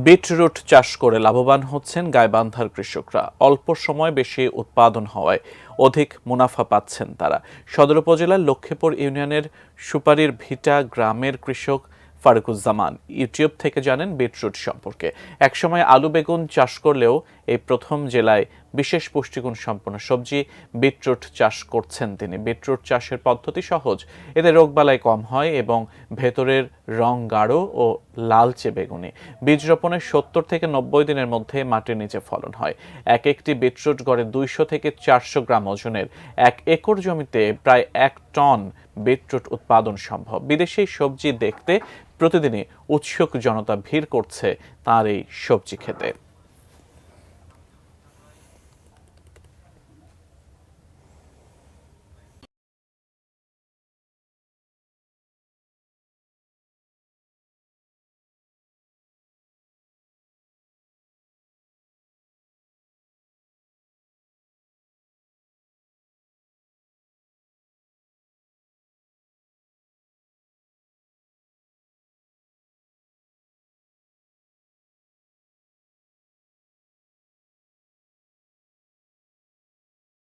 Beetroot চাষ করে লাভবান হচ্ছেন গাইবান্ধার কৃষকরা। অল্প সময় বেশি উৎপাদন হওয়ায় অধিক মুনাফা পাচ্ছেন তারা। সদর উপজেলার লক্ষ্মীপুর ইউনিয়নের সুপারির ভিটা গ্রামের কৃষক ফারুকুজ্জামান ইউটিউব থেকে জানেন বিটরুট সম্পর্কে। একসময় আলু বেগুন চাষ করলেও এই প্রথম জেলায় বিশেষ পুষ্টিগুণ সম্পন্ন সবজি বিটরুট চাষ করছেন তিনি। বিটরুট চাষের পদ্ধতি সহজ, এতে রোগবালাই কম হয় এবং ভেতরের রং গাঢ় ও লালচে বেগুনি। বীজ রোপণের 70 থেকে 90 দিনের মধ্যে মাটির নিচে ফলন হয়। একটি বিটরুট গড়ে 200 থেকে 400 গ্রাম ওজনের। 1 একর জমিতে প্রায় 1 টন বিটরুট উৎপাদন সম্ভব। বিদেশি সবজি দেখতে প্রতিদিনই উৎসুক জনতা ভিড় করছে তার এই সবজি খেতে।